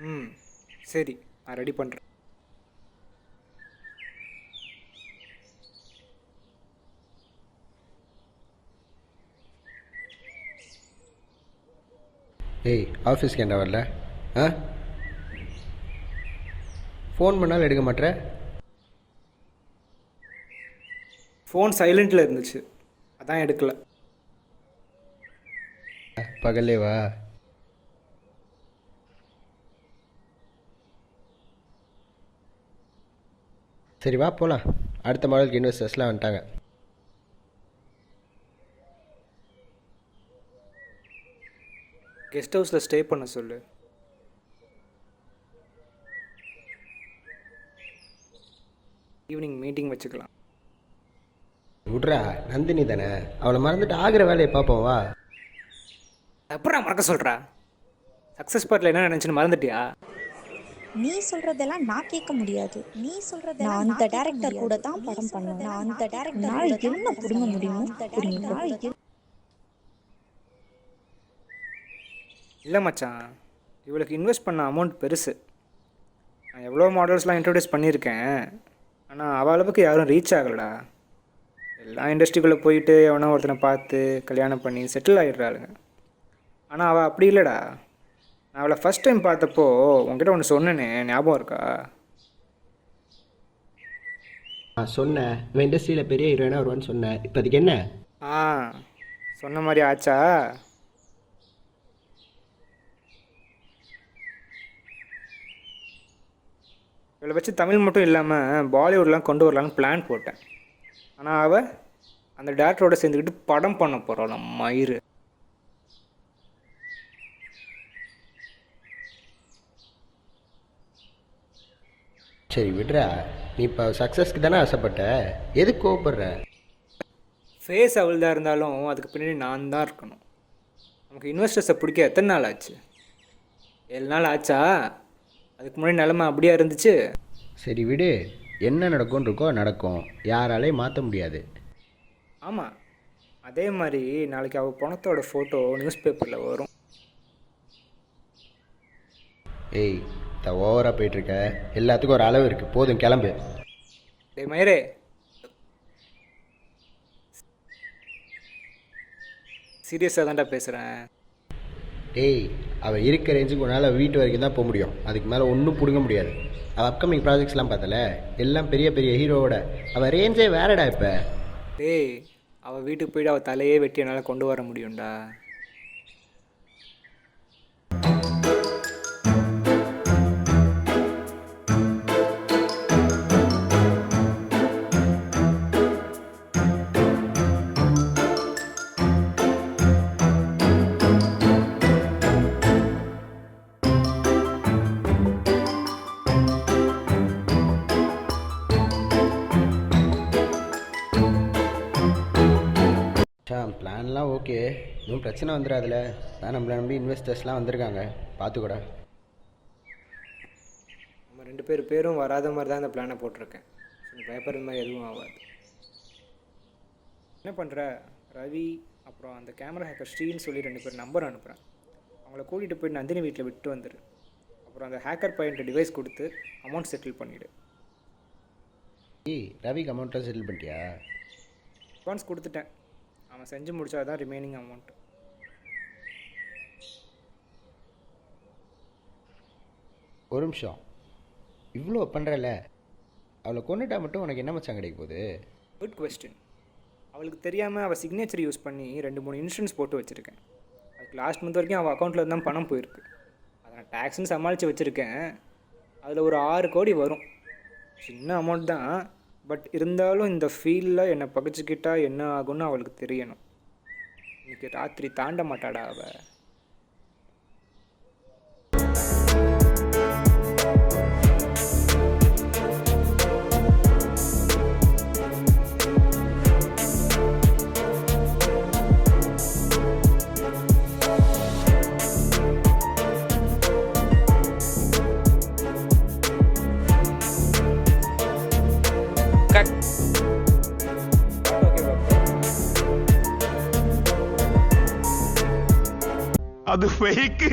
ம் சரி, நான் ரெடி பண்ணுறேன். ஏய், ஆஃபீஸ்க்கு என்ன வரல? ஆ, ஃபோன் பண்ணாலும் எடுக்க மாட்டேற. ஃபோன் சைலண்ட்டில் இருந்துச்சு, அதான் எடுக்கல. பகல்லே வா. சரி வா போகலாம். அடுத்த மாடலுக்கு இன்வெஸ்டர்ஸ்லாம் வந்துட்டாங்க. கெஸ்ட் ஹவுஸில் ஸ்டே பண்ண சொல்லு. ஈவினிங் மீட்டிங் வச்சுக்கலாம். விட்றா, நந்தினி தானே, அவளை மறந்துட்டு ஆகிற வேலையை பார்ப்போம் வா. அப்புறம் மறக்க சொல்கிறா. சக்ஸஸ் பார்ட்டில் என்ன நினச்சின்னு மறந்துட்டியா? நீ சொல்றதெல்லாம் நான் கேட்க முடியாது. நான் அந்த டைரக்டர் கூட தான் படம் பண்ணுவேன். நான் அந்த டைரக்டர் என்ன புடுங்க முடியுமோ புடுங்க. இல்லை மச்சான், இவளுக்கு இன்வெஸ்ட் பண்ண அமௌண்ட் பெருசு. நான் எவ்வளோ மாடல்ஸ்லாம் இன்ட்ரடியூஸ் பண்ணியிருக்கேன், ஆனால் அவள் அளவுக்கு யாரும் ரீச் ஆகலடா. எல்லா இண்டஸ்ட்ரிக்குள்ளே போயிட்டு எவனோ ஒருத்தனை பார்த்து கல்யாணம் பண்ணி செட்டில் ஆகிடுறாளுங்க. ஆனால் அவள் அப்படி இல்லைடா. நான் அவளை ஃபஸ்ட் டைம் பார்த்தப்போ உங்ககிட்ட ஒன்று சொன்னேனே, ஞாபகம் இருக்கா? நான் சொன்னேன், இவன் இண்டஸ்ட்ரியில் பெரிய ஹீரோயினாக வருவான்னு சொன்னேன். இப்போ அதுக்கு என்ன? ஆ, சொன்ன மாதிரி ஆச்சா? இவளை வச்சு தமிழ் மட்டும் இல்லாமல் பாலிவுட்லாம் கொண்டு வரலான்னு பிளான் போட்டேன். ஆனால் அவள் அந்த டேரக்டரோட சேர்ந்துக்கிட்டு படம் பண்ண போகிறாள் நம்ம மயிறு. சரி விட்றா, நீ இப்போ சக்ஸஸ்க்கு தானே ஆசைப்பட்ட, எதுக்கு கோவப்படுற? ஃபேஸ் அவள்தான் இருந்தாலும் அதுக்கு பின்னாடி நான் தான் இருக்கணும். நமக்கு இன்வெஸ்டர்ஸை பிடிக்க எத்தனை நாள் ஆச்சு? 7 நாள் ஆச்சா? அதுக்கு முன்னாடி நிலமை அப்படியா இருந்துச்சு? சரி விடு, என்ன நடக்கும்னு இருக்கோ நடக்கும், யாராலையும் மாற்ற முடியாது. ஆமாம், அதே மாதிரி நாளைக்கு அவள் பணத்தோட ஃபோட்டோ நியூஸ் பேப்பரில் வரும். ஏய், ஓவராக போயிட்டுருக்க, எல்லாத்துக்கும் ஒரு அளவு இருக்குது, போதும் கிளம்பு. டேய் மயிரே, சீரியஸாக தான்டா பேசுகிறேன். டேய், அவள் இருக்க ரேஞ்சுக்கு உன்னால் வீட்டு வரைக்கும் தான் போக முடியும், அதுக்கு மேலே ஒன்றும் பிடுங்க முடியாது. அவள் அப்கமிங் ப்ராஜெக்ட்ஸ்லாம் பார்த்தல, எல்லாம் பெரிய பெரிய ஹீரோவோட, அவள் ரேஞ்சே வேறடா. இப்போ டேய், அவள் வீட்டுக்கு போய்ட்டு அவள் தலையே வெட்டி என்னால் கொண்டு வர முடியும்டா. பிளான்லாம் ஓகே, இன்னும் பிரச்சனை வந்துடாதுல. தான் நம்மளை நம்பி இன்வெஸ்டர்ஸ்லாம் வந்திருக்காங்க, பார்த்துக்கூட. நம்ம 2 பேரும் வராத மாதிரி தான் இந்த பிளானை போட்டிருக்கேன். பயப்படுற மாதிரி எதுவும் ஆகாது. என்ன பண்ணுற, ரவி அப்புறம் அந்த கேமரா ஹேக்கர் ஸ்ரீன்னு சொல்லி 2 பேர் நம்பர் அனுப்புகிறேன். அவங்கள கூட்டிகிட்டு போய் நந்தினி வீட்டில் விட்டு வந்துடு. அப்புறம் அந்த ஹேக்கர் பையன்ட்டு டிவைஸ் கொடுத்து அமௌண்ட் செட்டில் பண்ணிவிடு. ஏய், ரவிக்கு அமௌண்ட்டாக செட்டில் பண்ணிட்டியா? அட்வான்ஸ் கொடுத்துட்டேன், அவன் செஞ்சு முடிச்சா தான் ரிமைனிங் அமௌண்ட். ஒரு நிமிஷம், இவ்வளோ பண்ணுறல, அவளை கொண்டுட்டா மட்டும் உனக்கு என்ன மச்சான் கிடைக்க போகுது? Good question. அவளுக்கு தெரியாமல் அவள் சிக்னேச்சர் யூஸ் பண்ணி 2-3 இன்சூரன்ஸ் போட்டு வச்சுருக்கேன். அதுக்கு லாஸ்ட் மந்த் வரைக்கும் அவள் அக்கௌண்ட்டில் தான் பணம் போயிருக்கு. அதை நான் டேக்ஸ்ன்னு சமாளித்து வச்சுருக்கேன். அதில் ஒரு 6 கோடி வரும். சின்ன அமௌண்ட் தான், பட் இருந்தாலும் இந்த ஃபீல்டில் என்னை பகைச்சிக்கிட்டா என்ன ஆகும்னு அவளுக்கு தெரியணும். இன்றைக்கி ராத்திரி தாண்ட மாட்டாடா அவள். அது ஃபேக்கு.